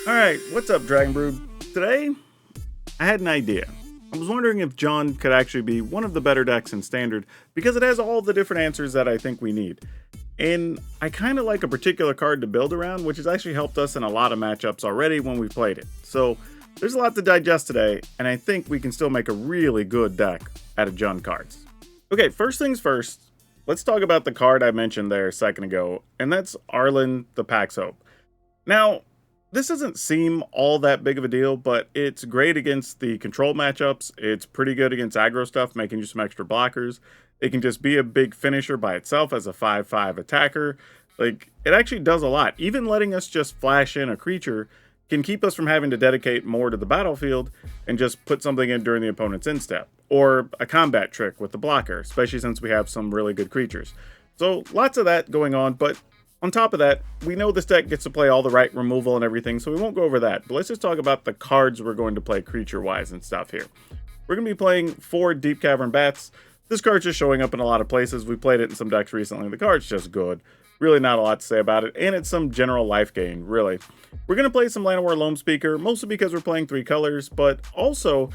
Alright, what's up, Dragon Brood? Today, I had an idea. I was wondering if Jund could actually be one of the better decks in Standard, because it has all the different answers that I think we need. And I kind of like a particular card to build around, which has actually helped us in a lot of matchups already when we've played it. So, there's a lot to digest today, and I think we can still make a really good deck out of Jund cards. Okay, first things first, let's talk about the card I mentioned there a second ago, and that's Arlen the Pax Hope. Now, this doesn't seem all that big of a deal, but it's great against the control matchups. It's pretty good against aggro stuff, making you some extra blockers. It can just be a big finisher by itself as a 5/5 attacker. Like, it actually does a lot. Even letting us just flash in a creature can keep us from having to dedicate more to the battlefield and just put something in during the opponent's instep. Or a combat trick with the blocker, especially since we have some really good creatures. So, lots of that going on, but on top of that, we know this deck gets to play all the right removal and everything, so we won't go over that. But let's just talk about the cards we're going to play creature-wise and stuff here. We're going to be playing 4 Deep Cavern Bats. This card's just showing up in a lot of places. We played it in some decks recently. The card's just good. Really not a lot to say about it, and it's some general life gain, really. We're going to play some Llanowar Loam Speaker, mostly because we're playing 3 colors, but also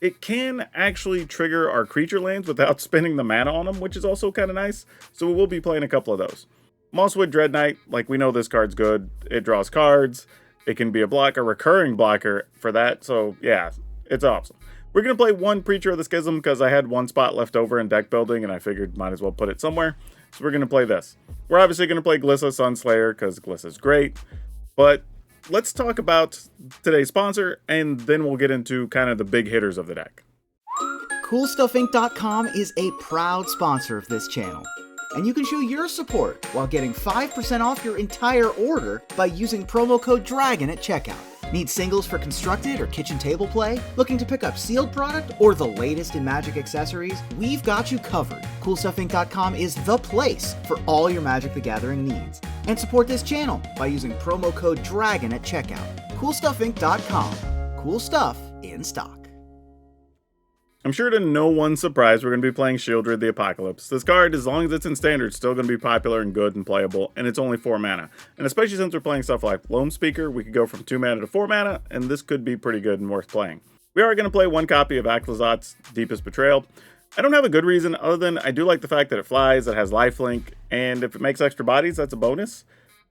it can actually trigger our creature lands without spending the mana on them, which is also kind of nice. So we will be playing a couple of those. Mosswood Dread Knight, like, we know this card's good. It draws cards. It can be a recurring blocker for that. So yeah, it's awesome. We're going to play 1 Preacher of the Schism because I had 1 spot left over in deck building and I figured might as well put it somewhere. So we're going to play this. We're obviously going to play Glissa Sunslayer because Glissa's great. But let's talk about today's sponsor and then we'll get into kind of the big hitters of the deck. CoolStuffInc.com is a proud sponsor of this channel. And you can show your support while getting 5% off your entire order by using promo code DRAGON at checkout. Need singles for constructed or kitchen table play? Looking to pick up sealed product or the latest in Magic accessories? We've got you covered. CoolStuffInc.com is the place for all your Magic the Gathering needs. And support this channel by using promo code DRAGON at checkout. CoolStuffInc.com. Cool stuff in stock. I'm sure to no one's surprise we're going to be playing Shieldred the Apocalypse. This card, as long as it's in Standard, is still going to be popular and good and playable, and it's only 4 mana. And especially since we're playing stuff like Loam Speaker, we could go from 2 mana to 4 mana, and this could be pretty good and worth playing. We are going to play 1 copy of Aklazot's Deepest Betrayal. I don't have a good reason other than I do like the fact that it flies, it has lifelink, and if it makes extra bodies, that's a bonus.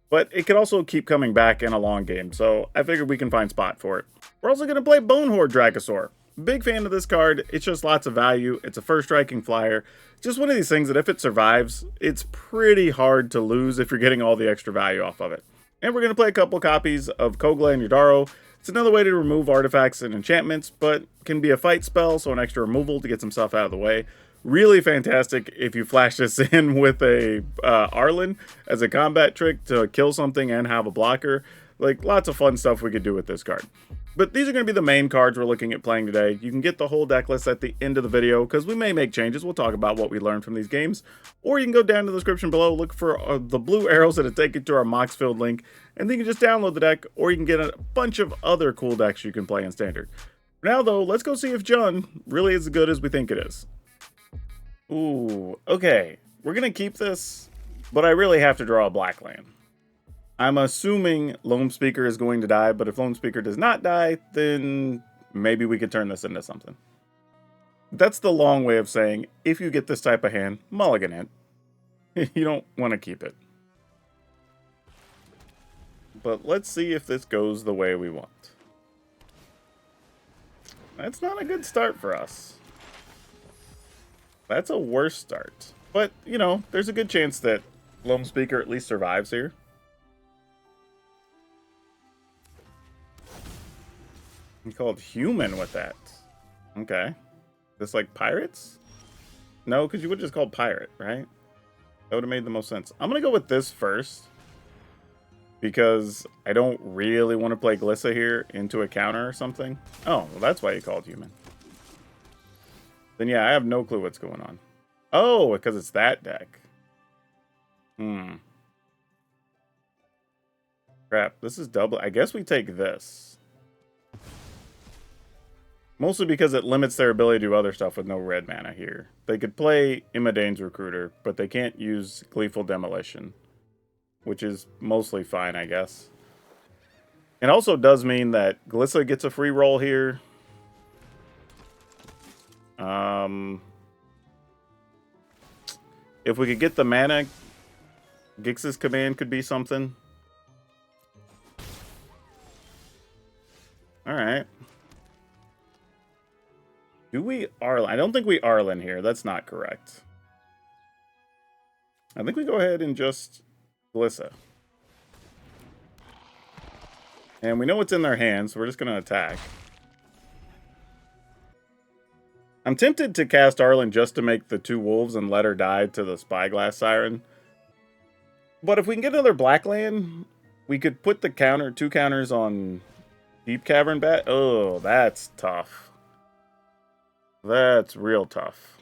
But it could also keep coming back in a long game, so I figured we can find spot for it. We're also going to play Bonehorde Dracosaur. Big fan of this card. It's just lots of value. It's a first striking flyer. Just one of these things that if it survives, it's pretty hard to lose if you're getting all the extra value off of it. And we're going to play a couple copies of Kogla and Yudaro. It's another way to remove artifacts and enchantments, but can be a fight spell, so an extra removal to get some stuff out of the way. Really fantastic if you flash this in with a Arlen as a combat trick to kill something and have a blocker. Like, lots of fun stuff we could do with this card. But these are going to be the main cards we're looking at playing today. You can get the whole deck list at the end of the video, because we may make changes. We'll talk about what we learned from these games. Or you can go down to the description below, look for the blue arrows that'll take you to our Moxfield link, and then you can just download the deck, or you can get a bunch of other cool decks you can play in Standard. For now, though, let's go see if Jund really is as good as we think it is. Ooh, okay. We're going to keep this, but I really have to draw a black land. I'm assuming Loam Speaker is going to die, but if Loam Speaker does not die, then maybe we could turn this into something. That's the long way of saying, if you get this type of hand, mulligan it. You don't want to keep it. But let's see if this goes the way we want. That's not a good start for us. That's a worse start. But, you know, there's a good chance that Loam Speaker at least survives here. He called human with that. Okay. This like pirates? No, because you would just call pirate, right? That would have made the most sense. I'm going to go with this first. Because I don't really want to play Glissa here into a counter or something. Oh, well that's why you called human. Then yeah, I have no clue what's going on. Oh, because it's that deck. Crap, this is double. I guess we take this. Mostly because it limits their ability to do other stuff with no red mana here. They could play Imodane's Recruiter, but they can't use Gleeful Demolition. Which is mostly fine, I guess. It also does mean that Glissa gets a free roll here. If we could get the mana, Gix's command could be something. Alright. Do we Arlen? I don't think we Arlen here. That's not correct. I think we go ahead and just Glissa. And we know what's in their hands, so we're just going to attack. I'm tempted to cast Arlen just to make the 2 wolves and let her die to the Spyglass Siren. But if we can get another black land, we could put the 2 counters on Deep Cavern Bat. Oh, that's tough. That's real tough.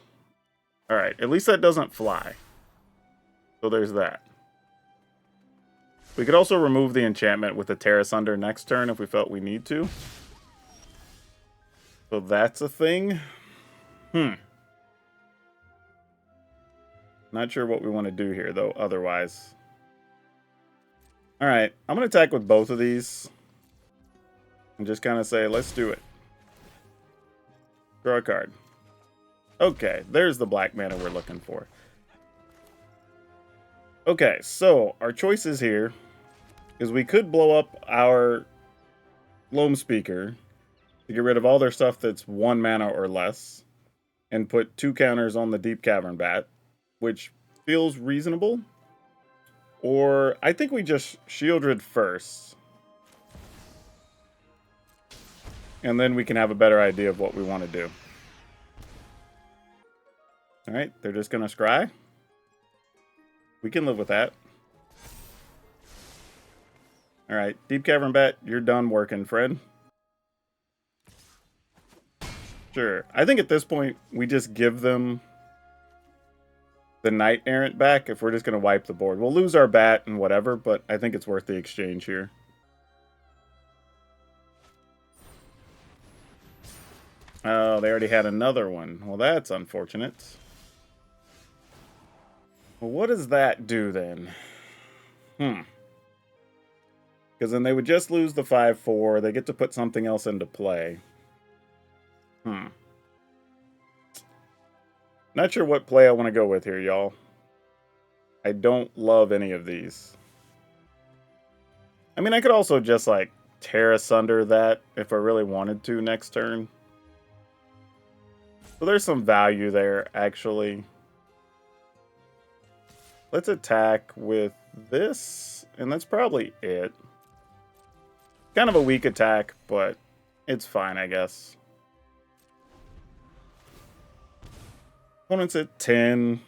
Alright, at least that doesn't fly. So there's that. We could also remove the enchantment with the Tear Asunder next turn if we felt we need to. So that's a thing. Not sure what we want to do here, though, otherwise. Alright, I'm going to attack with both of these. And just kind of say, let's do it. Draw a card. Okay, there's the black mana we're looking for. Okay, so our choices here is we could blow up our Loam Speaker to get rid of all their stuff that's 1 mana or less and put 2 counters on the Deep Cavern Bat, which feels reasonable. Or I think we just Shieldred first. And then we can have a better idea of what we want to do. Alright, they're just going to scry. We can live with that. Alright, Deep Cavern Bat, you're done working, friend. Sure. I think at this point, we just give them the Knight Errant back if we're just going to wipe the board. We'll lose our bat and whatever, but I think it's worth the exchange here. Oh, they already had another one. Well, that's unfortunate. Well, what does that do then? Because then they would just lose the 5/4. They get to put something else into play. Not sure what play I want to go with here, y'all. I don't love any of these. I mean, I could also just, like, tear asunder that if I really wanted to next turn. So there's some value there, actually. Let's attack with this, and that's probably it. Kind of a weak attack, but it's fine, I guess. Opponent's at 10.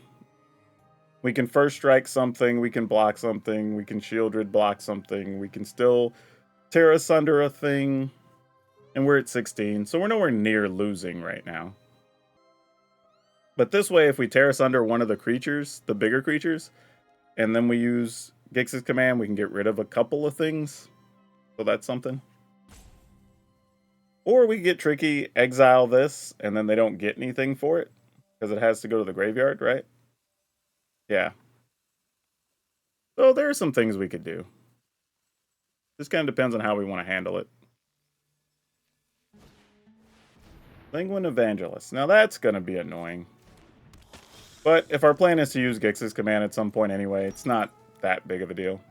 We can first strike something, we can block something, we can Shieldred block something, we can still tear asunder a thing, and we're at 16, so we're nowhere near losing right now. But this way, if we tear asunder one of the creatures, the bigger creatures, and then we use Gix's command, we can get rid of a couple of things. So that's something. Or we get tricky, exile this, and then they don't get anything for it. Because it has to go to the graveyard, right? Yeah. So there are some things we could do. Just kind of depends on how we want to handle it. Penguin Evangelist. Now that's going to be annoying. But if our plan is to use Gix's command at some point anyway, it's not that big of a deal.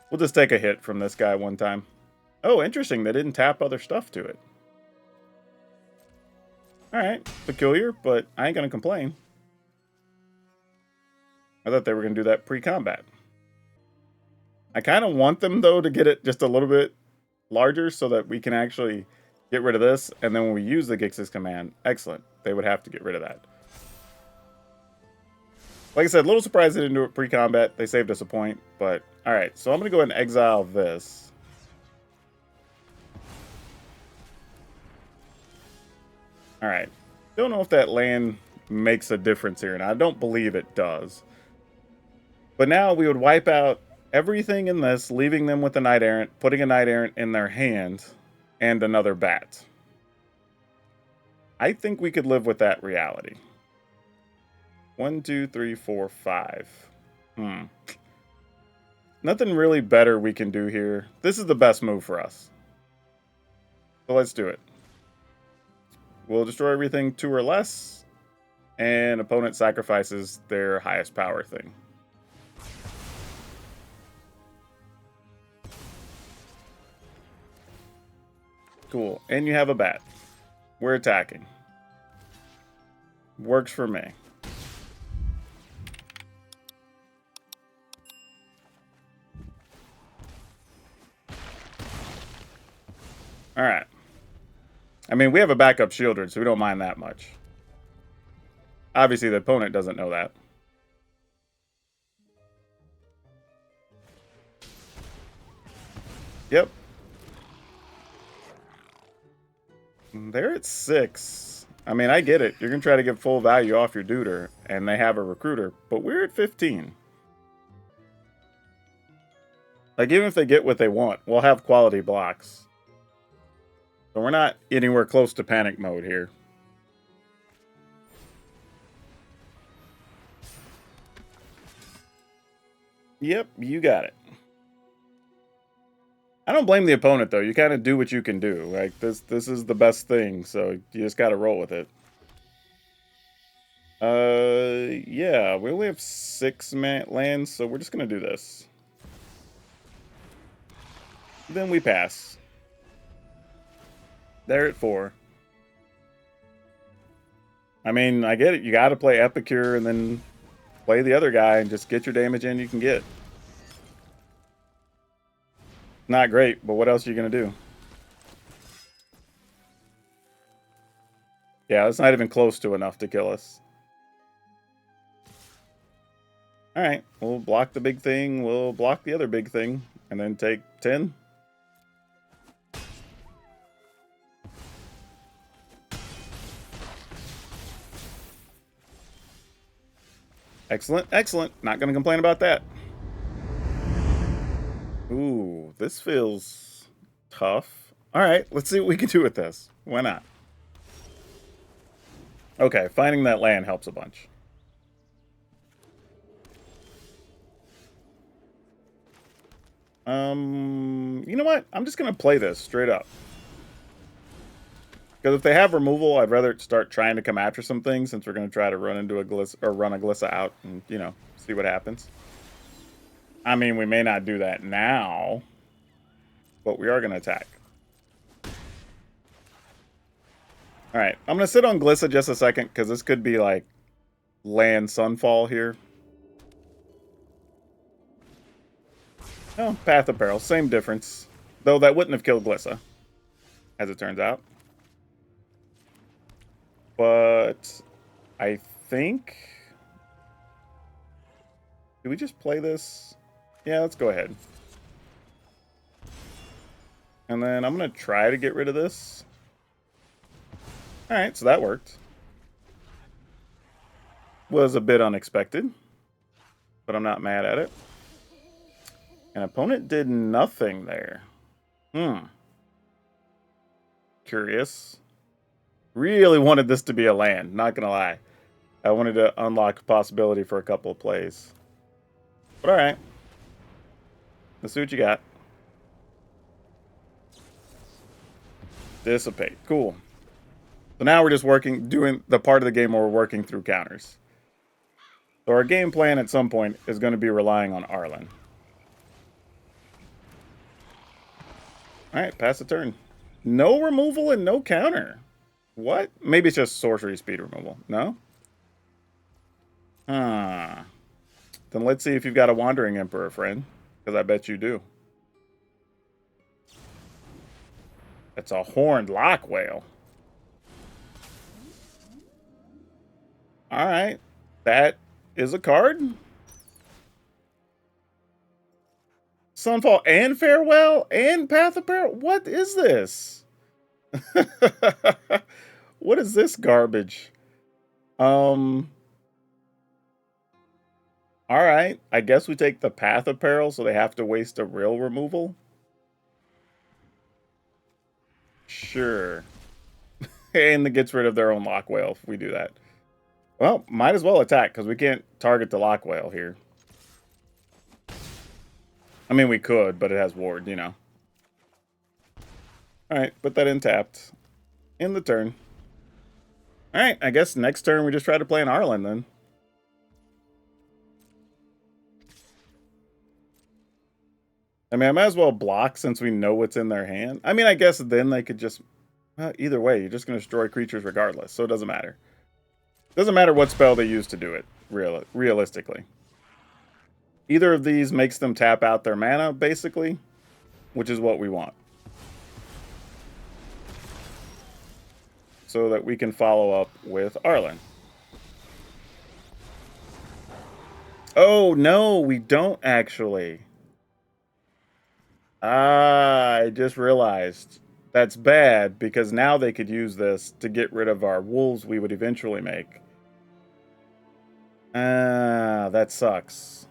We'll just take a hit from this guy one time. Oh, interesting. They didn't tap other stuff to it. Alright, peculiar, but I ain't gonna complain. I thought they were gonna do that pre-combat. I kind of want them, though, to get it just a little bit larger so that we can actually get rid of this, and then when we use the Gix's command, excellent, they would have to get rid of that. Like I said, a little surprised they didn't do it pre-combat. They saved us a point, but alright, so I'm gonna go ahead and exile this. Alright, don't know if that land makes a difference here, and I don't believe it does. But now we would wipe out everything in this, leaving them with a Knight Errant, putting a Knight Errant in their hand, and another bat. I think we could live with that reality. 1, 2, 3, 4, 5. Nothing really better we can do here. This is the best move for us. So let's do it. We'll destroy everything 2 or less, and opponent sacrifices their highest power thing. Cool. And you have a bat. We're attacking. Works for me. Alright. I mean, we have a backup Shieldred, so we don't mind that much. Obviously, the opponent doesn't know that. Yep. They're at 6. I mean, I get it. You're going to try to get full value off your Duder, and they have a Recruiter, but we're at 15. Like, even if they get what they want, we'll have quality blocks. So we're not anywhere close to panic mode here. Yep, you got it. I don't blame the opponent, though. You kind of do what you can do. Like, this is the best thing, so you just got to roll with it. Yeah, we only have 6 lands, so we're just going to do this. Then we pass. They're at 4. I mean, I get it. You got to play Epicure and then play the other guy and just get your damage in you can get. Not great, but what else are you going to do? Yeah, it's not even close to enough to kill us. Alright, we'll block the big thing, we'll block the other big thing, and then take 10. Excellent, excellent. Not going to complain about that. Ooh, this feels tough. Alright, let's see what we can do with this. Why not? Okay, finding that land helps a bunch. You know what? I'm just going to play this straight up. Because if they have removal, I'd rather start trying to come after some things since we're going to try to run into a Glissa, or run a Glissa out and, you know, see what happens. I mean, we may not do that now, but we are going to attack. Alright, I'm going to sit on Glissa just a second because this could be like land Sunfall here. Oh, Path of Peril, same difference. Though that wouldn't have killed Glissa, as it turns out. But I think... Do we just play this? Yeah, let's go ahead. And then I'm going to try to get rid of this. Alright, so that worked. Was a bit unexpected, but I'm not mad at it. An opponent did nothing there. Curious. Really wanted this to be a land, not gonna lie. I wanted to unlock a possibility for a couple of plays. But alright. Let's see what you got. Dissipate. Cool. So now we're just doing the part of the game where we're working through counters. So our game plan at some point is going to be relying on Arlen. Alright, pass the turn. No removal and no counter. What? Maybe it's just sorcery speed removal. No? Then let's see if you've got a Wandering Emperor, friend. Because I bet you do. It's a Horned Lock Whale. Alright. That is a card. Sunfall and Farewell and Path of Peril. What is this? What is this garbage? Alright. I guess we take the Path of Peril so they have to waste a real removal. Sure. And it gets rid of their own Lock Whale if we do that. Well, might as well attack because we can't target the Lock Whale here. I mean, we could, but it has ward, you know. Alright, put that in tapped. In the turn. Alright, I guess next turn we just try to play an Arlen then. I mean, I might as well block since we know what's in their hand. I mean, I guess then they could just... either way, you're just going to destroy creatures regardless, so it doesn't matter. Doesn't matter what spell they use to do it, realistically. Either of these makes them tap out their mana, basically, which is what we want. So that we can follow up with Arlen. Oh, no, we don't actually. I just realized that's bad because now they could use this to get rid of our wolves we would eventually make. That sucks.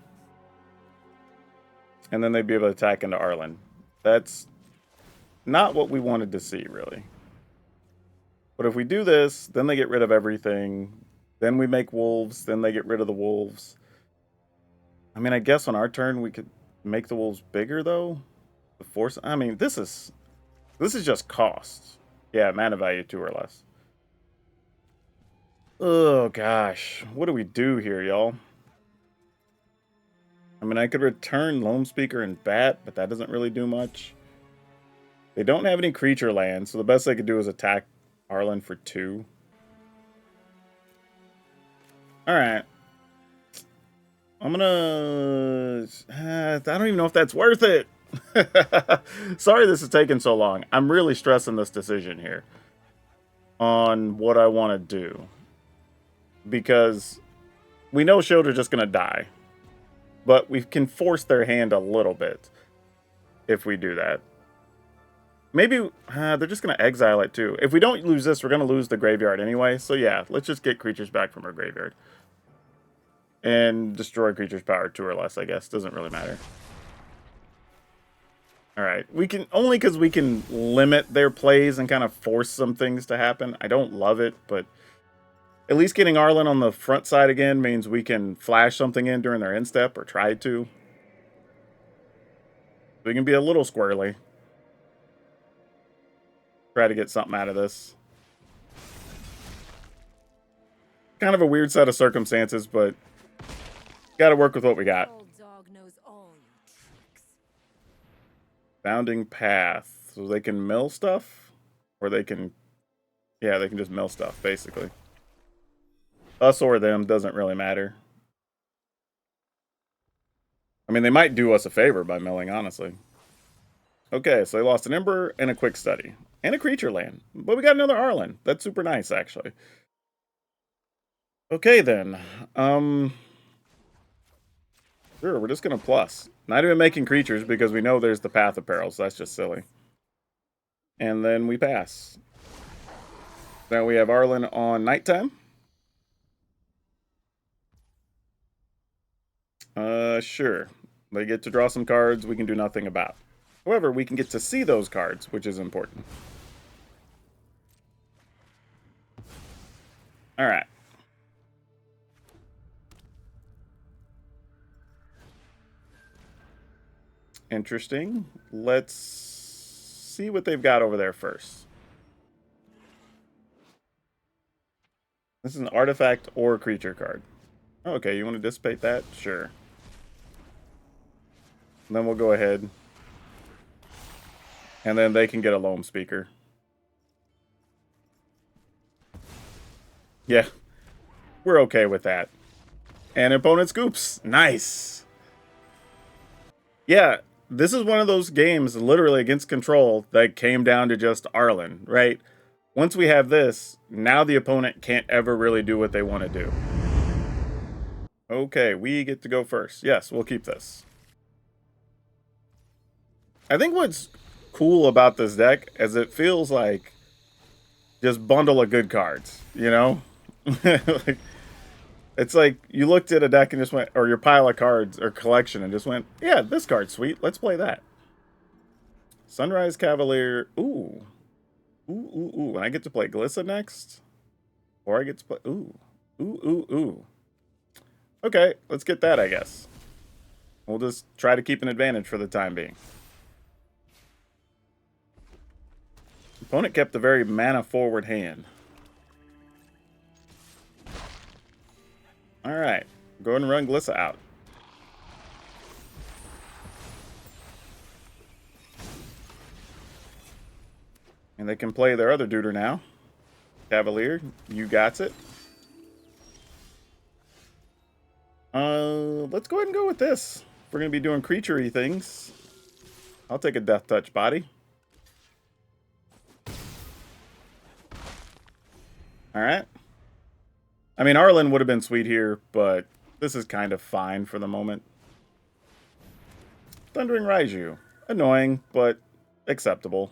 And then they'd be able to attack into Arlen. That's not what we wanted to see, really. But if we do this, then they get rid of everything. Then we make wolves. Then they get rid of the wolves. I mean, I guess on our turn we could make the wolves bigger, though. The force. I mean, this is just cost. Yeah, mana value 2 or less. Oh gosh, what do we do here, y'all? I mean, I could return Loam Speaker and Bat, but that doesn't really do much. They don't have any creature land, so the best they could do is attack Arlen for 2. Alright. I'm gonna... I don't even know if that's worth it. Sorry this is taking so long. I'm really stressing this decision here on what I want to do. Because we know Shield are just going to die. But we can force their hand a little bit if we do that. Maybe they're just going to exile it too. If we don't lose this, we're going to lose the graveyard anyway. So yeah, let's just get creatures back from our graveyard. And destroy creatures power 2 or less, I guess. Doesn't really matter. Alright, we can, only because we can limit their plays and kind of force some things to happen. I don't love it, but at least getting Arlen on the front side again means we can flash something in during their end step, or try to. We can be a little squirrely. Try to get something out of this. Kind of a weird set of circumstances, but gotta work with what we got. Bounding Path. So they can mill stuff? Or they can... Yeah, they can just mill stuff, basically. Us or them, doesn't really matter. I mean, they might do us a favor by milling, honestly. Okay, so they lost an Ember and a Quick Study. And a creature land. But we got another Arlen. That's super nice, actually. Okay, then. Sure, we're just going to plus. Not even making creatures because we know there's the Path of Perils. So that's just silly. And then we pass. Now we have Arlen on nighttime. Sure. They get to draw some cards we can do nothing about. However, we can get to see those cards, which is important. Alright. Interesting. Let's see what they've got over there first. This is an artifact or creature card. Okay, you want to dissipate that? Sure. And then we'll go ahead. And then they can get a Loam Speaker. Yeah. We're okay with that. And opponent scoops. Nice. Yeah, this is one of those games, literally against control, that came down to just Arlen, right? Once we have this, now the opponent can't ever really do what they want to do. Okay, we get to go first. Yes, we'll keep this. I think what's cool about this deck is it feels like just bundle of good cards, you know? Like, it's like you looked at a deck and just went, or your pile of cards or collection and just went, yeah, this card's sweet. Let's play that. Sunrise Cavalier. Ooh. Ooh. And I get to play Glissa next? Or I get to play, ooh. Ooh. Okay, let's get that, I guess. We'll just try to keep an advantage for the time being. Opponent kept a very mana-forward hand. Alright. Go ahead and run Glissa out. And they can play their other duder now. Cavalier, you got it. Let's go ahead and go with this. We're going to be doing creature-y things. I'll take a Death Touch body. Alright. I mean, Arlen would have been sweet here, but this is kind of fine for the moment. Thundering Raiju. Annoying, but acceptable.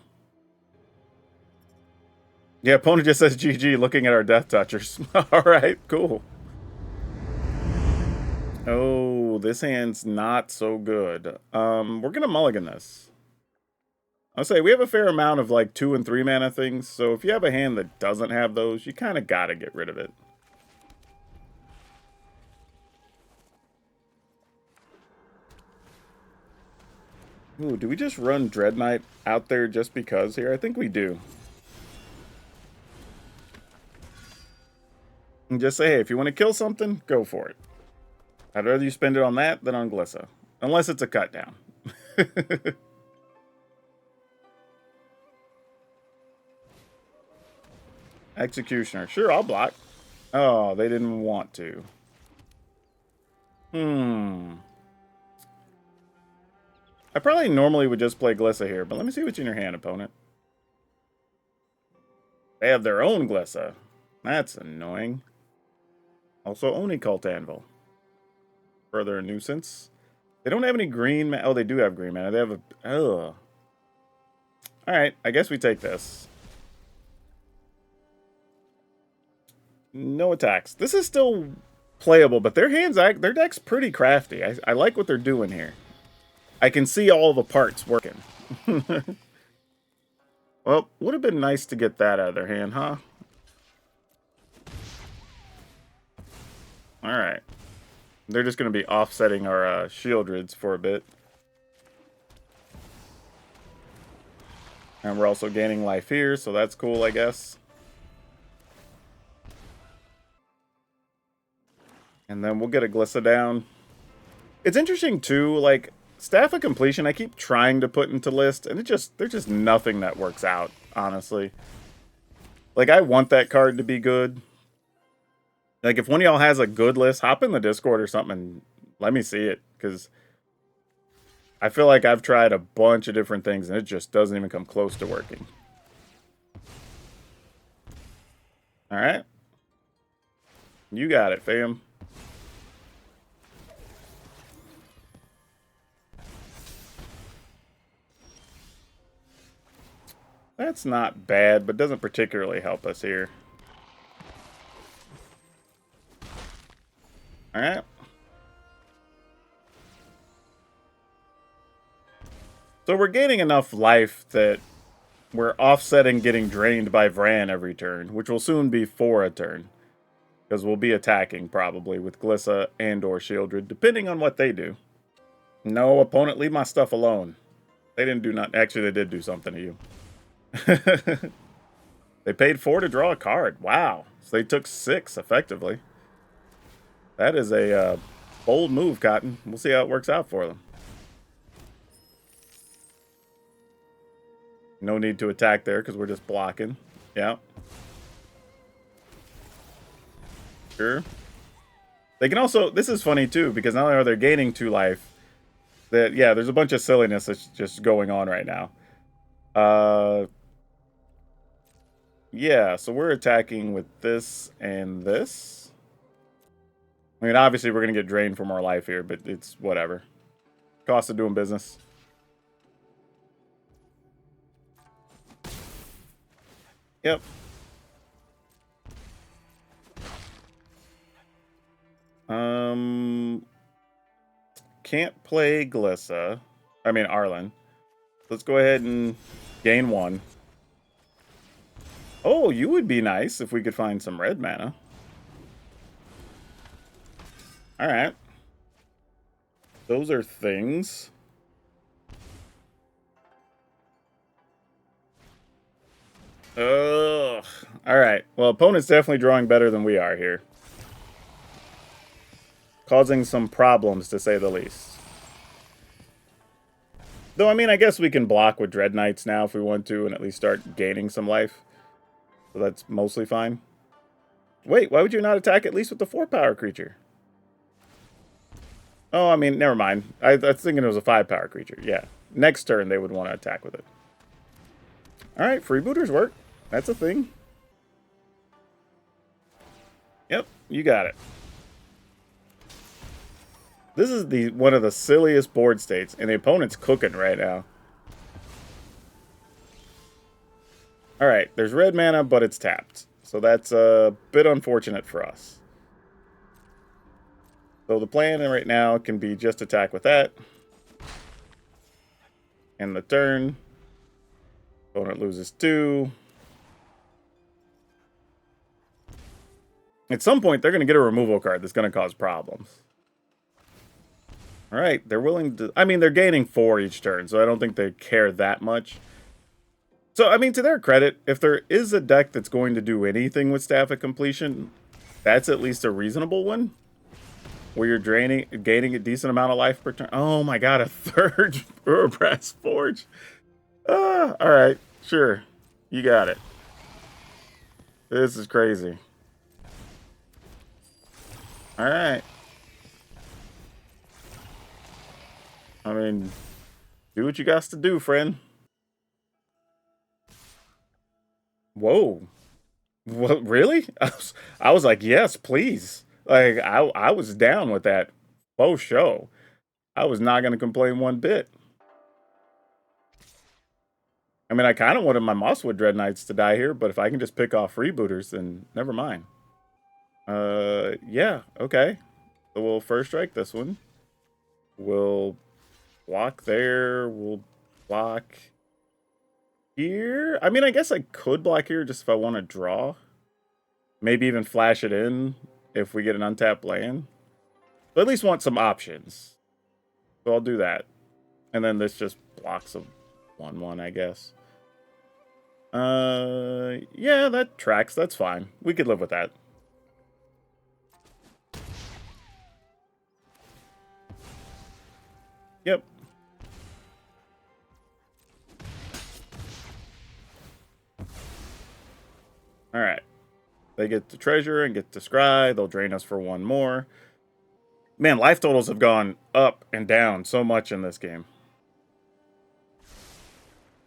Yeah, opponent just says GG looking at our Death Touchers. Alright, cool. Oh, this hand's not so good. We're going to mulligan this. I'll say we have a fair amount of like 2 and 3 mana things, so if you have a hand that doesn't have those, you kind of got to get rid of it. Ooh, do we just run Dread Knight out there just because here? I think we do. And just say, hey, if you want to kill something, go for it. I'd rather you spend it on that than on Glissa. Unless it's a cut down. Executioner. Sure, I'll block. Oh, they didn't want to. I probably normally would just play Glissa here, but let me see what's in your hand, opponent. They have their own Glissa. That's annoying. Also, Oni Cult Anvil. Further a nuisance. They don't have any green mana. Oh, they do have green mana. They have a... Ugh. Alright, I guess we take this. No attacks. This is still playable, but their deck's pretty crafty. I like what they're doing here. I can see all the parts working. Well, would have been nice to get that out of their hand, huh? Alright. They're just going to be offsetting our Shieldrids for a bit. And we're also gaining life here, so that's cool, I guess. And then we'll get a Glissa down. It's interesting, too, like, Staff of Completion, I keep trying to put into list, and there's just nothing that works out, honestly. Like, I want that card to be good. Like, if one of y'all has a good list, hop in the Discord or something and let me see it, because I feel like I've tried a bunch of different things, and it just doesn't even come close to working. Alright. You got it, fam. That's not bad, but doesn't particularly help us here. Alright. So we're gaining enough life that we're offsetting getting drained by Vran every turn, which will soon be for a turn. Because we'll be attacking, probably, with Glissa and or Shieldred, depending on what they do. No, opponent, leave my stuff alone. They didn't do nothing. Actually, they did do something to you. They paid 4 to draw a card. Wow. So they took 6, effectively. That is a bold move, Cotton. We'll see how it works out for them. No need to attack there, because we're just blocking. Yeah. Sure. They can also... This is funny, too, because not only are they gaining 2 life, that yeah, there's a bunch of silliness that's just going on right now. Yeah, so we're attacking with this and this. I mean, obviously we're going to get drained from our life here, but it's whatever. Cost of doing business. Yep. Can't play Glissa. I mean, Arlen. Let's go ahead and gain 1. Oh, you would be nice if we could find some red mana. Alright. Those are things. Ugh. Alright. Well, opponent's definitely drawing better than we are here. Causing some problems, to say the least. Though, I mean, I guess we can block with Dread Knights now if we want to, and at least start gaining some life. So that's mostly fine. Wait, why would you not attack at least with the 4-power creature? Oh, I mean, never mind. I was thinking it was a 5-power creature. Yeah. Next turn, they would want to attack with it. Alright, freebooters work. That's a thing. Yep, you got it. This is one of the silliest board states, and the opponent's cooking right now. Alright, there's red mana, but it's tapped. So that's a bit unfortunate for us. So the plan right now can be just attack with that. And the turn. Opponent loses 2. At some point, they're going to get a removal card that's going to cause problems. Alright, they're willing to... I mean, they're gaining 4 each turn, so I don't think they care that much. So, I mean, to their credit, if there is a deck that's going to do anything with Staff of Completion, that's at least a reasonable one. Where you're gaining a decent amount of life per turn. Oh my god, a third Brass Forge. Alright, sure. You got it. This is crazy. Alright. I mean, do what you got to do, friend. Whoa. What, really? I was like, yes, please. Like, I was down with that faux show. I was not going to complain one bit. I mean, I kind of wanted my Mosswood Dread Knights to die here, but if I can just pick off freebooters, then never mind. Yeah, okay. So we'll first strike this one. We'll block there. We'll block here. I mean, I guess I could block here just if I want to draw. Maybe even flash it in if we get an untapped land. But at least want some options. So I'll do that. And then this just blocks a 1/1, I guess. Yeah, that tracks. That's fine. We could live with that. Yep. Alright. They get to treasure and get to scry. They'll drain us for 1 more. Man, life totals have gone up and down so much in this game.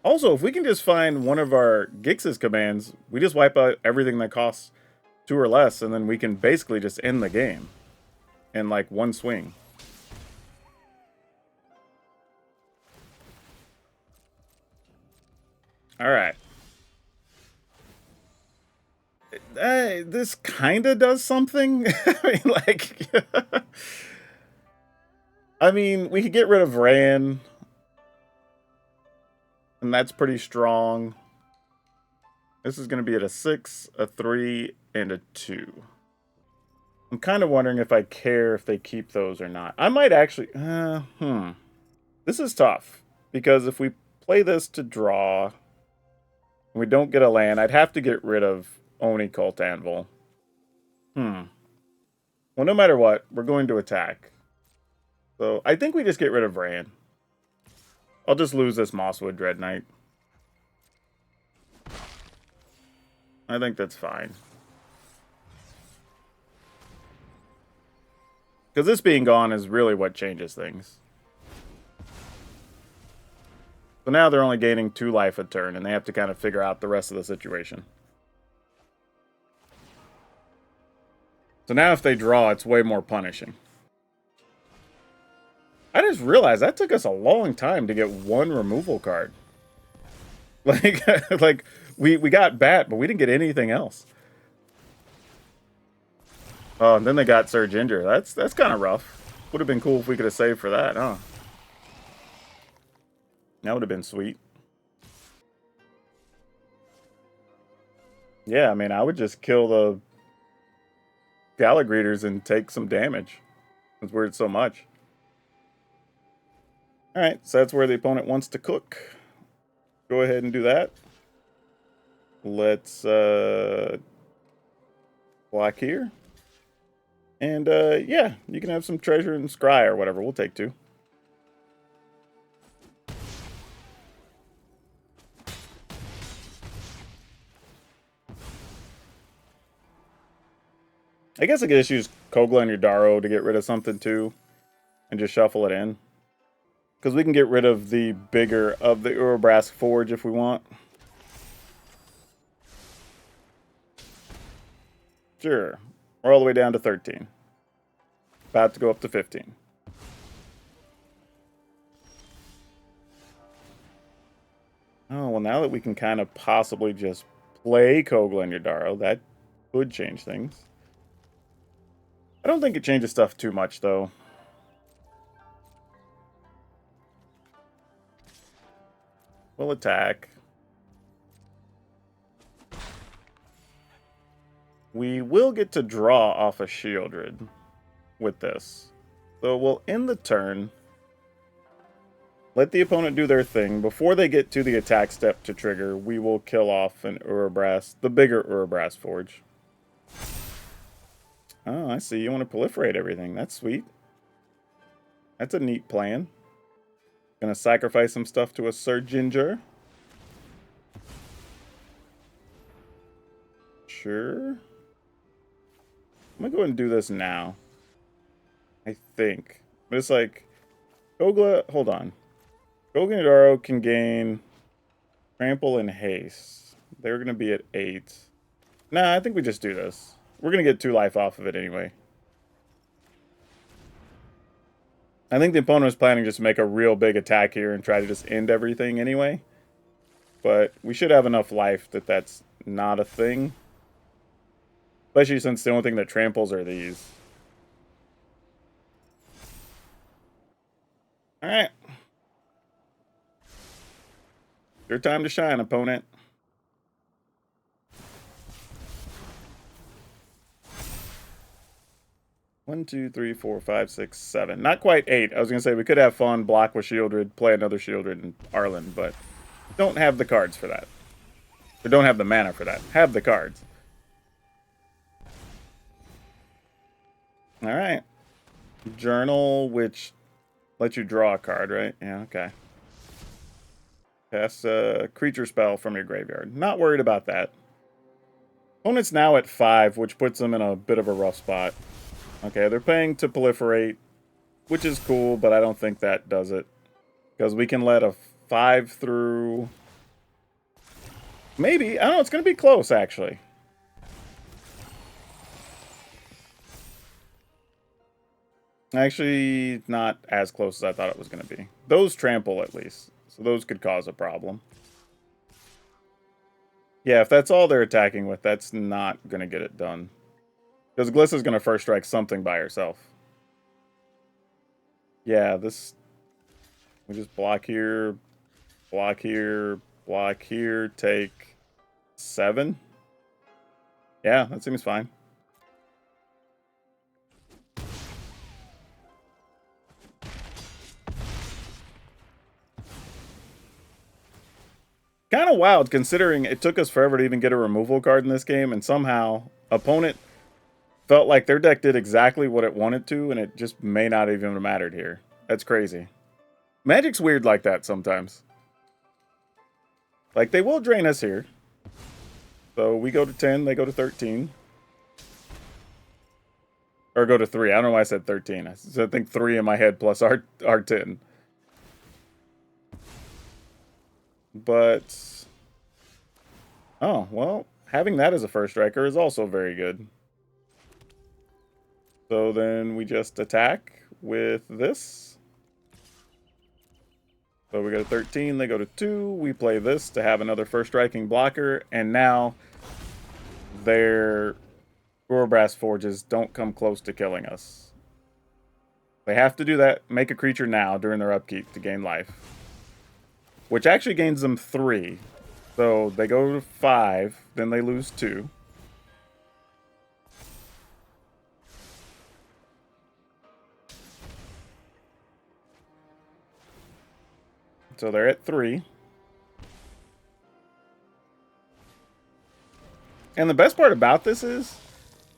Also, if we can just find one of our Gix's commands, we just wipe out everything that costs 2 or less, and then we can basically just end the game in like 1 swing. Alright. This kind of does something. I mean, like... I mean, we could get rid of Ran. And that's pretty strong. This is going to be at a 6, a 3, and a 2. I'm kind of wondering if I care if they keep those or not. I might actually... This is tough. Because if we play this to draw, and we don't get a land, I'd have to get rid of Oni Cult Anvil. Well, no matter what, we're going to attack. So, I think we just get rid of Ran. I'll just lose this Mosswood Dread Knight. I think that's fine. Because this being gone is really what changes things. So now they're only gaining 2 life a turn, and they have to kind of figure out the rest of the situation. So now if they draw, it's way more punishing. I just realized that took us a long time to get 1 removal card. Like, like we got Bat, but we didn't get anything else. Oh, and then they got Sir Ginger. That's kind of rough. Would have been cool if we could have saved for that, huh? That would have been sweet. Yeah, I mean, I would just kill the Gallagreeters and take some damage. Since we're so much. Alright, so that's where the opponent wants to cook. Go ahead and do that. Let's block here. And yeah, you can have some treasure and scry or whatever. We'll take 2. I guess I could just use Kogla and Yudaro to get rid of something too. And just shuffle it in. Because we can get rid of the bigger of the Urabrask Forge if we want. Sure. We're all the way down to 13. About to go up to 15. Oh, well, now that we can kind of possibly just play Kogla and Yudaro, that could change things. I don't think it changes stuff too much, though. We'll attack. We will get to draw off a Shieldred with this. So we'll end the turn. Let the opponent do their thing. Before they get to the attack step to trigger, we will kill off an Urabrask, the bigger Urabrask Forge. Oh, I see. You want to proliferate everything. That's sweet. That's a neat plan. Gonna sacrifice some stuff to a Sir Ginger. Sure. I'm gonna go ahead and do this now. I think. But it's like, Kogla, hold on. Kogla and Yudaro can gain Trample and Haste. They're gonna be at 8. Nah, I think we just do this. We're gonna get 2 life off of it anyway. I think the opponent was planning just to make a real big attack here and try to just end everything anyway. But we should have enough life that that's not a thing. Especially since the only thing that tramples are these. Alright. Your time to shine, opponent. One, 2, 3, 4, 5, 6, 7. Not quite 8. I was going to say we could have fun, block with Shieldred, play another Shieldred and Arlen, but don't have the cards for that. Or don't have the mana for that. Have the cards. Alright. Journal, which lets you draw a card, right? Yeah, okay. Cast a creature spell from your graveyard. Not worried about that. Opponent's now at 5, which puts them in a bit of a rough spot. Okay, they're paying to proliferate, which is cool, but I don't think that does it. Because we can let a 5 through. Maybe. I don't know, it's going to be close, actually. Actually, not as close as I thought it was going to be. Those trample, at least. So those could cause a problem. Yeah, if that's all they're attacking with, that's not going to get it done. Because Glissa's going to first strike something by herself. Yeah, this... We just block here, block here, block here, take 7. Yeah, that seems fine. Kind of wild, considering it took us forever to even get a removal card in this game, and somehow opponent felt like their deck did exactly what it wanted to, and it just may not even have mattered here. That's crazy. Magic's weird like that sometimes. Like, they will drain us here. So we go to 10, they go to 13. Or go to 3. I don't know why I said 13. I think 3 in my head plus our 10. But... oh, well, having that as a first striker is also very good. So then we just attack with this. So we go to 13, they go to 2. We play this to have another first striking blocker. And now their Urabrask Forges don't come close to killing us. They have to do that, make a creature now during their upkeep to gain life. Which actually gains them 3. So they go to 5, then they lose 2. So they're at 3. And the best part about this is,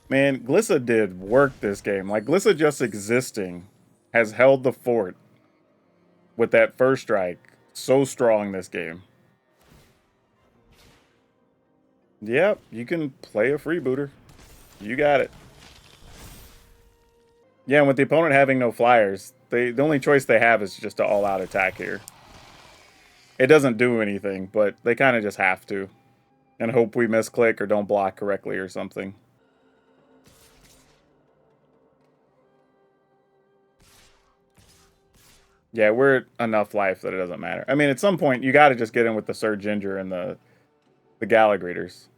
man, Glissa did work this game. Like, Glissa just existing has held the fort with that first strike so strong this game. Yep, you can play a freebooter. You got it. Yeah, and with the opponent having no flyers, the only choice they have is just to all-out attack here. It doesn't do anything, but they kind of just have to. And hope we misclick or don't block correctly or something. Yeah, we're at enough life that it doesn't matter. I mean, at some point, you got to just get in with the Sir Ginger and the Gala Greeters.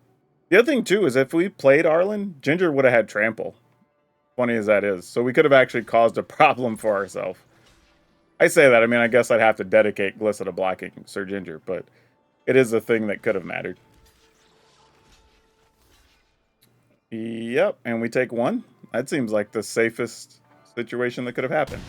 The other thing, too, is if we played Arlen, Ginger would have had Trample. Funny as that is. So we could have actually caused a problem for ourselves. I say that, I mean, I guess I'd have to dedicate Glissa to blocking Sir Ginger, but it is a thing that could have mattered. Yep, and we take 1. That seems like the safest situation that could have happened.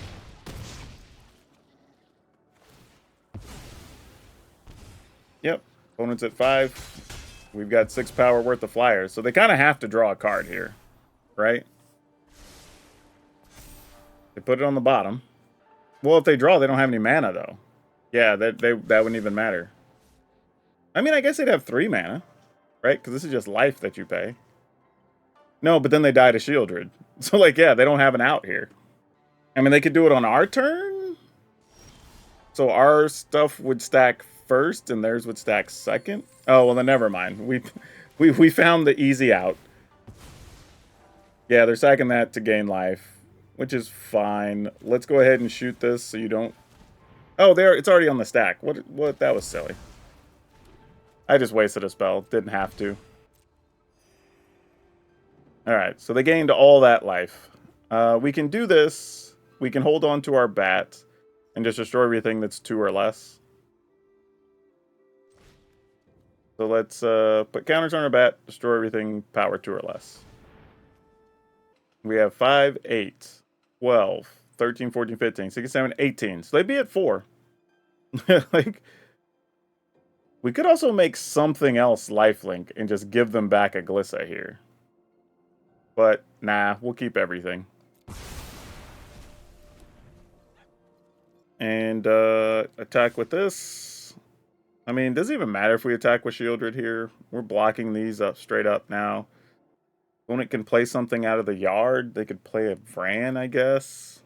Yep, opponent's at 5. We've got 6 power worth of flyers, so they kind of have to draw a card here, right? They put it on the bottom. Well, if they draw, they don't have any mana, though. Yeah, that wouldn't even matter. I mean, I guess they'd have 3 mana, right? Because this is just life that you pay. No, but then they die to Shieldred. So, like, yeah, they don't have an out here. I mean, they could do it on our turn. So our stuff would stack first and theirs would stack second. Oh, well, then never mind. We found the easy out. Yeah, they're sacking that to gain life, which is fine. Let's go ahead and shoot this so you don't... Oh, there, it's already on the stack. What? That was silly. I just wasted a spell. Didn't have to. Alright, so they gained all that life. We can do this. We can hold on to our bat and just destroy everything that's 2 or less. So let's put counters on our bat, destroy everything power 2 or less. We have 5, 8, 12, 13, 14, 15, 16, 17, 18. So they'd be at 4. Like, we could also make something else lifelink and just give them back a Glissa here. But, nah, we'll keep everything. And, attack with this. I mean, does it even matter if we attack with Shieldred here? We're blocking these up straight up now. Opponent can play something out of the yard. They could play a Vran, I guess.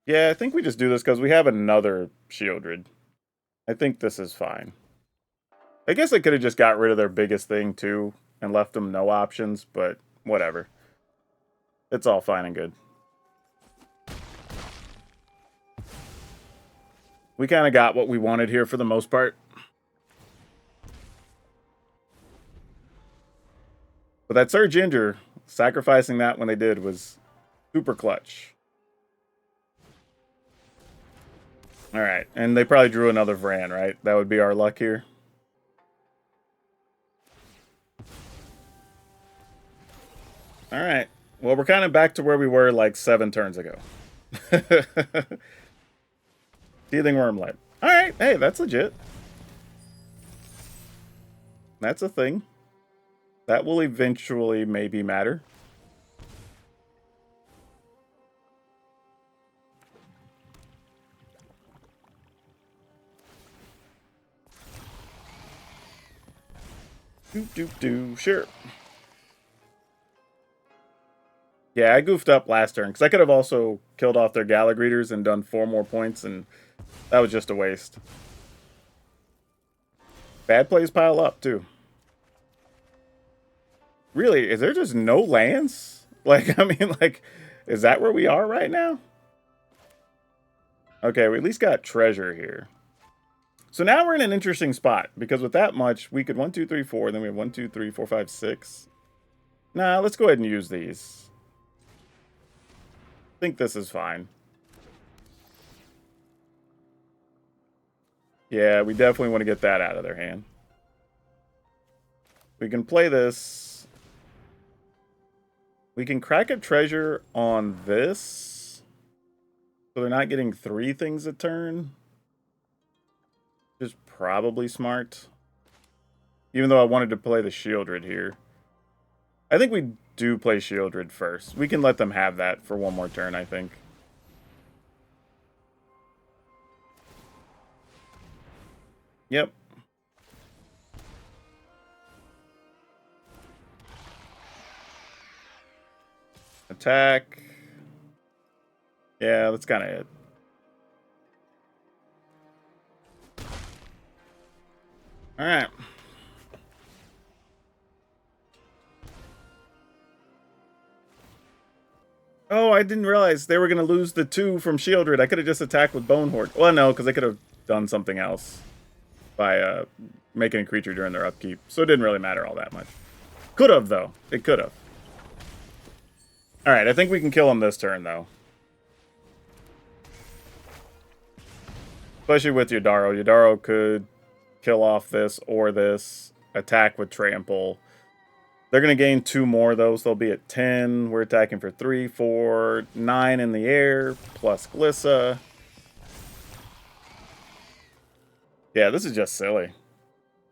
Yeah, I think we just do this because we have another Shieldred. I think this is fine. I guess they could have just got rid of their biggest thing, too, and left them no options, but... whatever. It's all fine and good. We kind of got what we wanted here for the most part. But that Sir Ginger, sacrificing that when they did was super clutch. Alright, and they probably drew another Vran, right? That would be our luck here. Alright, well, we're kind of back to where we were like 7 turns ago. Teething Wormlet. Alright, hey, that's legit. That's a thing. That will eventually maybe matter. Sure. Yeah, I goofed up last turn, because I could have also killed off their Gala Greeters and done 4 more points, and that was just a waste. Bad plays pile up, too. Really, is there just no lands? Like, I mean, like, is that where we are right now? Okay, we at least got treasure here. So now we're in an interesting spot, because with that much, we could 1, 2, 3, 4, then we have 1, 2, 3, 4, 5, 6. Nah, let's go ahead and use these. I think this is fine. Yeah, we definitely want to get that out of their hand. We can play this. We can crack a treasure on this. So they're not getting 3 things a turn. probably smart. Even though I wanted to play the Shieldred here. I think we do play Shieldred first. We can let them have that for one more turn, I think. Yep. Attack. Yeah, that's kind of it. Alright. Oh, I didn't realize they were going to lose the 2 from Shieldred. I could have just attacked with Bone Horde. Well, no, because they could have done something else by making a creature during their upkeep. So it didn't really matter all that much. Could have, though. It could have. Alright, I think we can kill him this turn, though. Especially with Yodaro. Yodaro could kill off this or this. Attack with Trample. They're going to gain 2 more, though, so they'll be at 10. We're attacking for 3, 4, 9 in the air, plus Glissa. Yeah, this is just silly.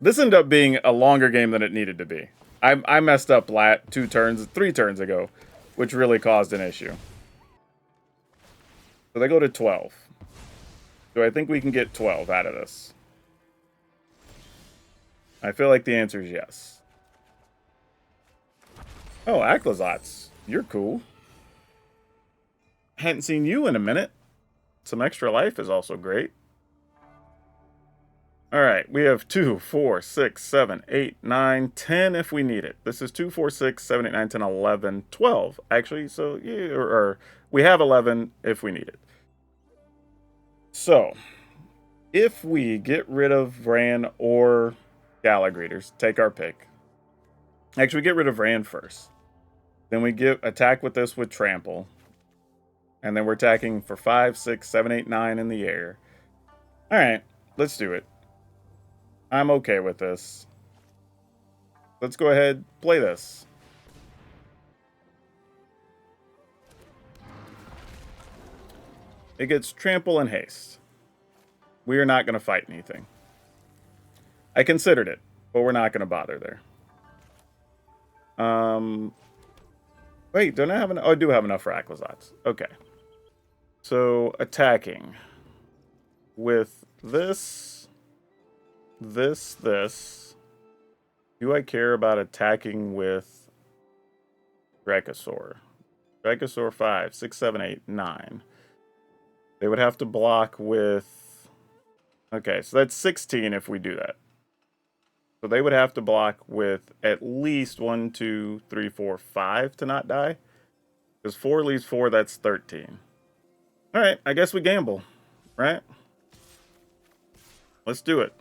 This ended up being a longer game than it needed to be. I messed up 3 turns ago, which really caused an issue. So they go to 12. Do I think we can get 12 out of this? I feel like the answer is yes. Oh, Aclazotz. You're cool. Hadn't seen you in a minute. Some extra life is also great. Alright, we have 2, 4, 6, 7, 8, 9, 10 if we need it. This is 2, 4, 6, 7, 8, 9, 10, 11, 12. Actually, so yeah, or we have 11 if we need it. So, if we get rid of Vran or Galagreeters, take our pick. Actually, we get rid of Vran first. Then we attack with this with Trample. And then we're attacking for 5, 6, 7, 8, 9 in the air. Alright, let's do it. I'm okay with this. Let's go ahead, play this. It gets Trample and Haste. We are not going to fight anything. I considered it, but we're not going to bother there. Wait, don't I have enough? Oh, I do have enough for Aclazotz. Okay. So, attacking with this, this. Do I care about attacking with Dracosaur? Dracosaur 5, 6, 7, 8, 9. They would have to block with... Okay, so that's 16 if we do that. So they would have to block with at least 1, 2, 3, 4, 5 to not die. Because 4 leaves 4, that's 13. Alright, I guess we gamble. Right? Let's do it.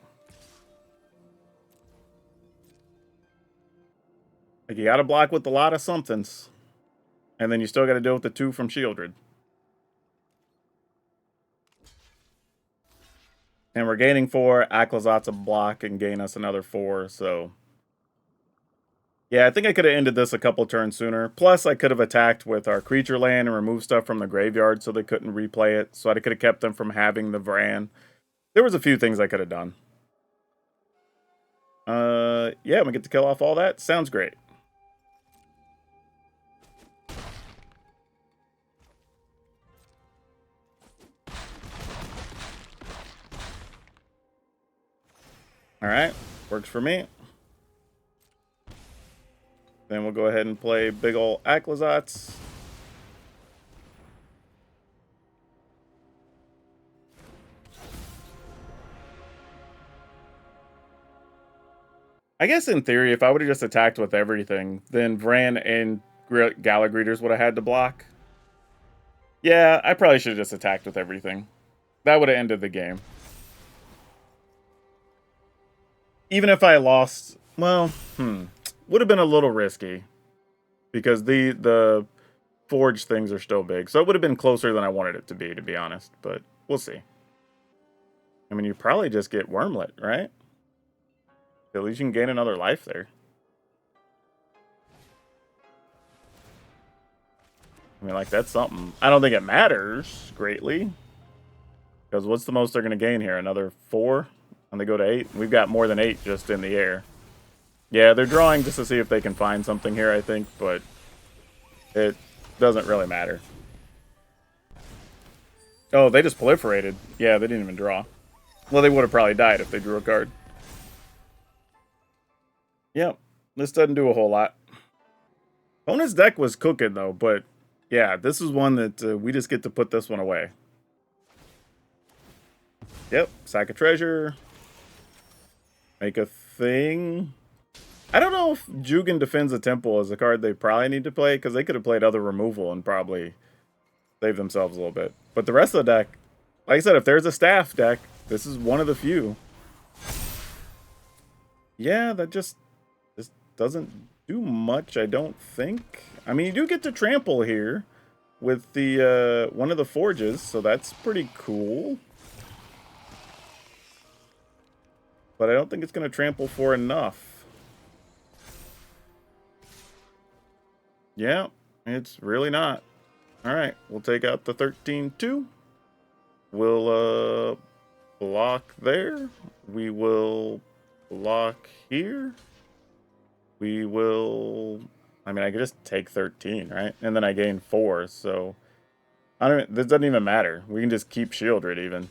Like, you gotta block with a lot of somethings. And then you still gotta deal with the 2 from Shieldred. And we're gaining 4. Aclazotz a block and gain us another 4, so... Yeah, I think I could have ended this a couple turns sooner. Plus, I could have attacked with our creature land and removed stuff from the graveyard so they couldn't replay it. So I could have kept them from having the Vran. There was a few things I could have done. Yeah, we get to kill off all that. Sounds great. Alright, works for me. Then we'll go ahead and play big ol' Aclazotz. I guess in theory, if I would have just attacked with everything, then Vran and Galagreeters would have had to block. Yeah, I probably should have just attacked with everything. That would have ended the game. Even if I lost, well, would have been a little risky. Because the forge things are still big. So it would have been closer than I wanted it to be honest. But we'll see. I mean, you probably just get Wormlet, right? At least you can gain another life there. I mean, like, that's something. I don't think it matters greatly. Because what's the most they're going to gain here? Another 4? And they go to 8. We've got more than 8 just in the air. Yeah, they're drawing just to see if they can find something here, I think, but it doesn't really matter. Oh, they just proliferated. Yeah, they didn't even draw. Well, they would have probably died if they drew a card. Yep, this doesn't do a whole lot. Opponent's deck was cooking, though, but yeah, this is one that we just get to put this one away. Yep, sack a treasure. Make a thing. I don't know if Jugan Defends a Temple is a card they probably need to play, because they could have played other removal and probably saved themselves a little bit. But the rest of the deck, like I said, if there's a staff deck, this is one of the few. Yeah, that just doesn't do much, I don't think. I mean, you do get to trample here with the one of the forges, so that's pretty cool. But I don't think it's going to trample for enough. Yeah, it's really not. Alright, we'll take out the 13-2. We'll block there. We will block here. We will... I mean, I could just take 13, right? And then I gain 4, so... this doesn't even matter. We can just keep Shieldred even.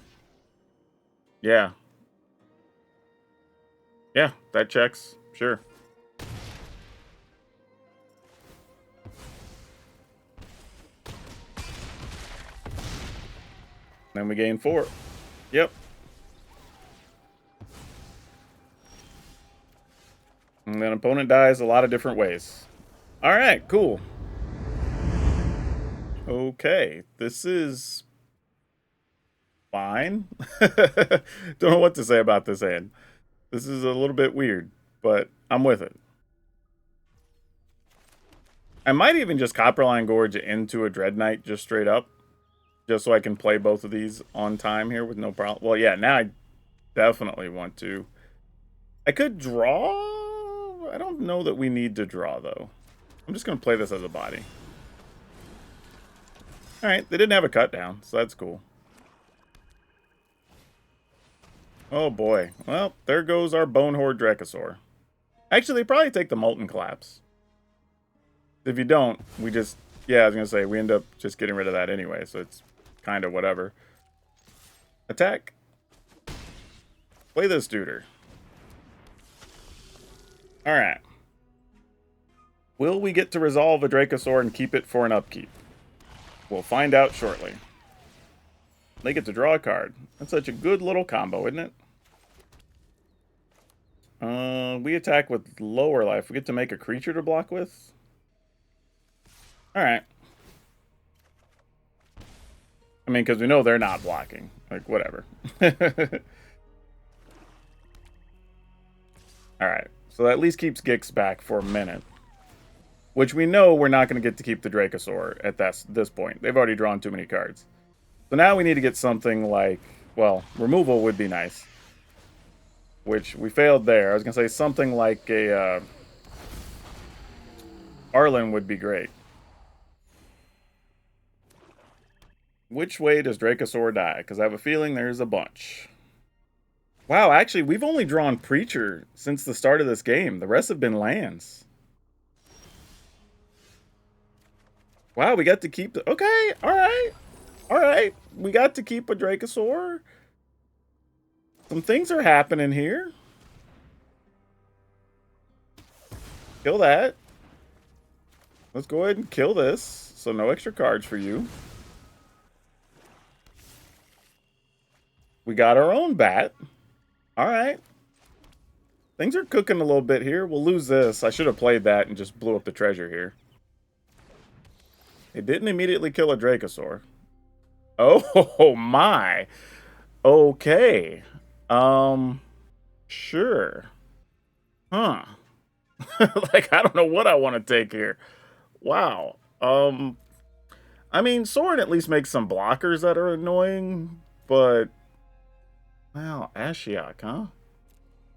Yeah. Yeah, that checks. Sure. Then we gain 4. Yep. And then opponent dies a lot of different ways. Alright, cool. Okay, this is fine. Don't know what to say about this hand. This is a little bit weird, but I'm with it. I might even just Copperline Gorge into a Dread Knight just straight up. Just so I can play both of these on time here with no problem. Well, yeah, now I definitely want to. I could draw. I don't know that we need to draw, though. I'm just going to play this as a body. Alright, they didn't have a cut down, so that's cool. Oh boy. Well, there goes our Bonehorde Dracosaur. Actually, they probably take the Molten Collapse. If you don't, we just... Yeah, I was going to say, we end up just getting rid of that anyway, so it's kind of whatever. Attack. Play this duder. Alright. Will we get to resolve a Dracosaur and keep it for an upkeep? We'll find out shortly. They get to draw a card. That's such a good little combo, isn't it? We attack with lower life. We get to make a creature to block with? Alright. I mean, because we know they're not blocking. Like, whatever. Alright. So that at least keeps Gix back for a minute. Which we know we're not going to get to keep the Dracosaur at this point. They've already drawn too many cards. So now we need to get something like... Well, removal would be nice. Which we failed there. I was going to say something like a... Arlen would be great. Which way does Dracosaur die? Because I have a feeling there's a bunch. Wow, actually, we've only drawn Preacher since the start of this game. The rest have been lands. Wow, we got to keep the... Okay, alright. Alright, we got to keep a Dracosaur. Some things are happening here. Kill that. Let's go ahead and kill this. So no extra cards for you. We got our own bat. Alright. Things are cooking a little bit here. We'll lose this. I should have played that and just blew up the treasure here. It didn't immediately kill a Dracosaur. Oh my. Okay. Sure. Huh. Like, I don't know what I want to take here. Wow. I mean, Sorin at least makes some blockers that are annoying, but... Well, Ashiok, huh?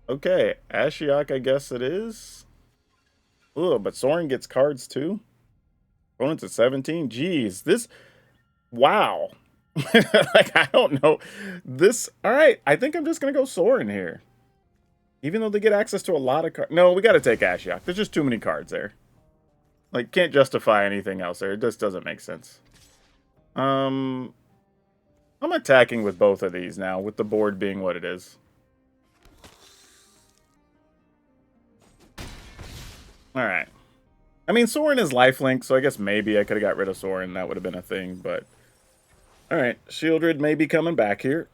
Okay, Ashiok, I guess it is. Ugh, but Sorin gets cards too? Opponent's at 17? Jeez, this... Wow. Like, I don't know. This, all right, I think I'm just going to go Sorin here. Even though they get access to a lot of cards. No, we got to take Ashiok. There's just too many cards there. Like, can't justify anything else there. It just doesn't make sense. I'm attacking with both of these now, with the board being what it is. Alright. I mean, Sorin is lifelink, so I guess maybe I could have got rid of Sorin. That would have been a thing, but... Alright, Shieldred may be coming back here.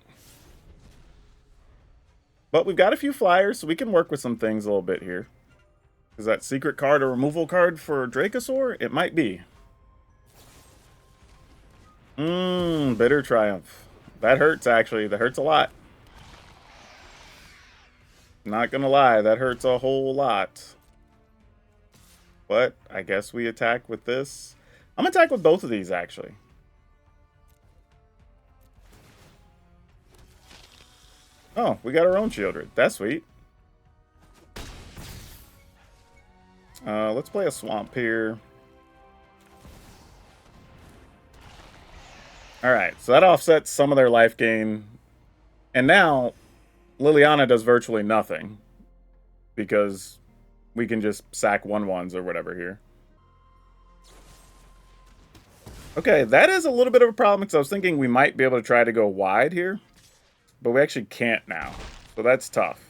But we've got a few flyers, so we can work with some things a little bit here. Is that secret card a removal card for Dracosaur? It might be. Bitter Triumph. That hurts, actually. That hurts a lot. Not gonna lie, that hurts a whole lot. But I guess we attack with this. I'm gonna attack with both of these, actually. Oh, we got our own Shieldred. That's sweet. Let's play a Swamp here. Alright, so that offsets some of their life gain. And now, Liliana does virtually nothing. Because we can just sack 1/1s or whatever here. Okay, that is a little bit of a problem because I was thinking we might be able to try to go wide here. But we actually can't now. So that's tough.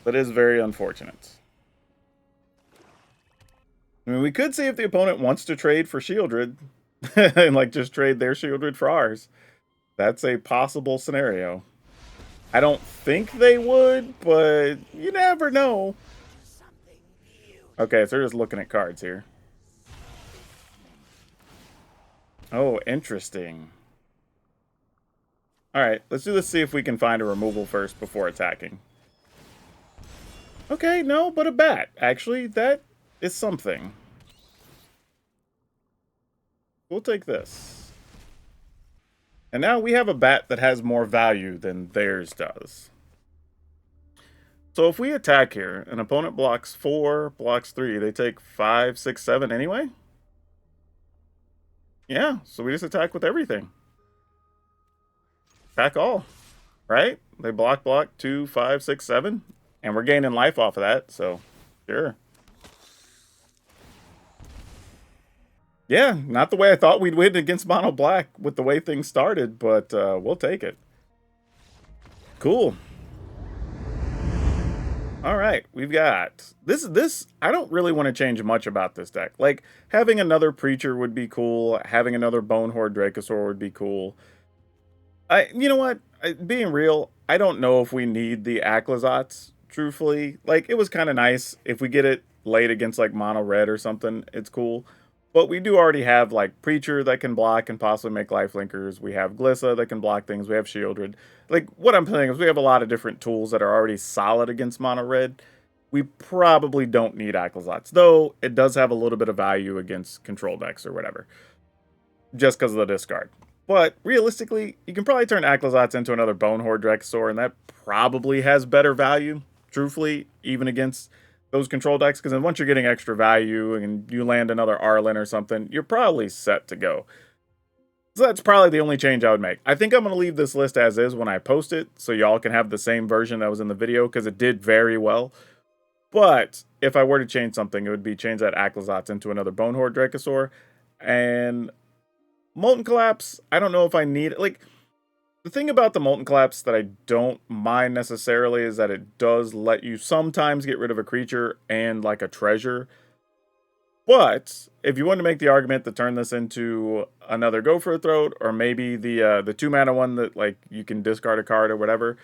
That is very unfortunate. I mean, we could see if the opponent wants to trade for Shieldred. And, like, just trade their Shieldred for ours. That's a possible scenario. I don't think they would, but you never know. Okay, so they're just looking at cards here. Oh, interesting. Alright, let's do this, see if we can find a removal first before attacking. Okay, no, but a bat. Actually, that is something. We'll take this. And now we have a bat that has more value than theirs does. So if we attack here, an opponent blocks 4, blocks 3, they take 5, 6, 7 anyway? Yeah, so we just attack with everything. Attack all, right? They block 2, 5, 6, 7, and we're gaining life off of that, so sure. Yeah, not the way I thought we'd win against Mono Black with the way things started, but we'll take it. Cool. All right, we've got this. I don't really want to change much about this deck. Like, having another Preacher would be cool. Having another Bonehorde Dracosaur would be cool. You know what? Being real, I don't know if we need the Aclazotz, truthfully. Like, it was kind of nice. If we get it late against, like, Mono Red or something, it's cool. But we do already have, like, Preacher that can block and possibly make lifelinkers. We have Glissa that can block things. We have Shieldred. Like, what I'm saying is we have a lot of different tools that are already solid against Mono Red. We probably don't need Aclazotz, though it does have a little bit of value against control decks or whatever, just because of the discard. But realistically, you can probably turn Aclazotz into another Bonehorde Dracosaur, and that probably has better value, truthfully, even against those control decks, because then once you're getting extra value and you land another Arlen or something, you're probably set to go. So that's probably the only change I would make. I think I'm going to leave this list as is when I post it, so y'all can have the same version that was in the video, because it did very well. But if I were to change something, it would be change that Aclazotz into another Bonehorde Dracosaur. And Molten Collapse, I don't know if I need it. Like, the thing about the Molten Collapse that I don't mind necessarily is that it does let you sometimes get rid of a creature and, like, a treasure. But if you want to make the argument to turn this into another Go for a Throat, or maybe the 2-mana one that, like, you can discard a card or whatever,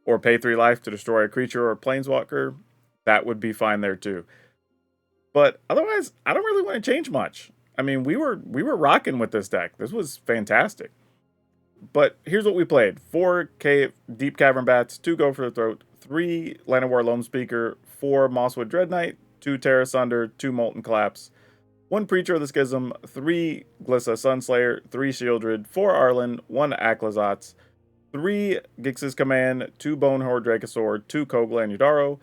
or pay 3 life to destroy a creature or a planeswalker, that would be fine there too. But otherwise, I don't really want to change much. I mean, we were rocking with this deck. This was fantastic. But here's what we played. 4 Deep Cavern Bats, 2 Go for the Throat, 3 Llanowar Loam Speaker, 4 Mosswood Dread Knight, 2 Terra Sunder, 2 Molten Collapse, 1 Preacher of the Schism, 3 Glissa Sunslayer, 3 Shieldred, 4 Arlen, 1 Aclazotz, 3 Gix's Command, 2 Bonehorde Dracosaur, 2 Kogla and Yudaro,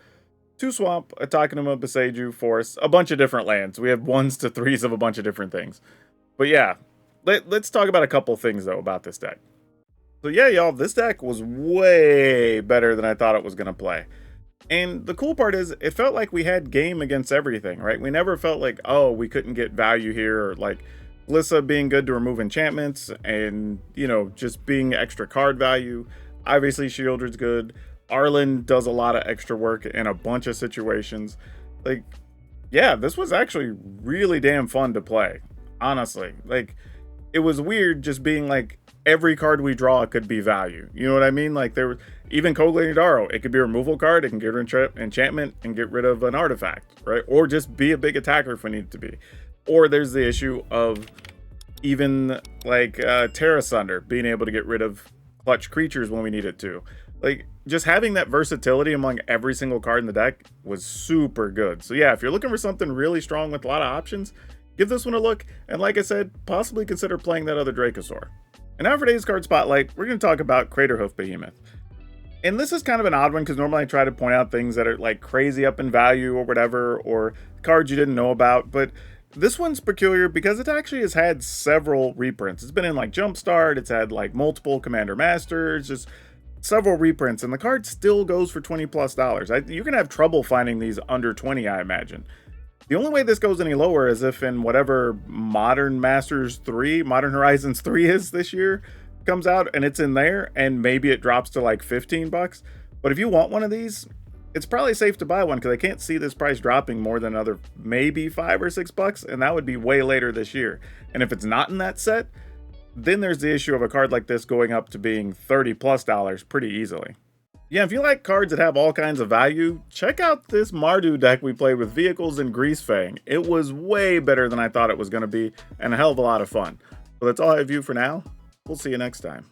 2 Swamp, a Takenuma, Beseiju, Forest, a bunch of different lands. We have 1s to 3s of a bunch of different things. But yeah, let's talk about a couple things though about this deck. So yeah, y'all, this deck was way better than I thought it was going to play. And the cool part is it felt like we had game against everything, right? We never felt like, oh, we couldn't get value here, or like Lissa being good to remove enchantments and, you know, just being extra card value. Obviously, Shieldred's good. Arlen does a lot of extra work in a bunch of situations. Like, yeah, this was actually really damn fun to play, honestly. Like, it was weird just being like, every card we draw could be value. You know what I mean? Like, there was even Kog'Lantern, it could be a removal card, it can get rid of enchantment and get rid of an artifact, right? Or just be a big attacker if we need it to be. Or there's the issue of even like Terra Sunder being able to get rid of clutch creatures when we need it to. Like, just having that versatility among every single card in the deck was super good. So yeah, if you're looking for something really strong with a lot of options, give this one a look. And like I said, possibly consider playing that other Dracosaur. And now for today's card spotlight, we're going to talk about Craterhoof Behemoth. And this is kind of an odd one because normally I try to point out things that are like crazy up in value or whatever, or cards you didn't know about. But this one's peculiar because it actually has had several reprints. It's been in like Jumpstart, it's had like multiple Commander Masters, just several reprints, and the card still goes for $20+. You're going to have trouble finding these under 20, I imagine. The only way this goes any lower is if in whatever Modern Horizons 3 is this year, comes out and it's in there, and maybe it drops to like $15. But if you want one of these, it's probably safe to buy one because I can't see this price dropping more than another maybe $5 or $6, and that would be way later this year. And if it's not in that set, then there's the issue of a card like this going up to being $30+ pretty easily. Yeah, if you like cards that have all kinds of value, check out this Mardu deck we played with Vehicles and Greasefang. It was way better than I thought it was going to be, and a hell of a lot of fun. So that's all I have for you for now. We'll see you next time.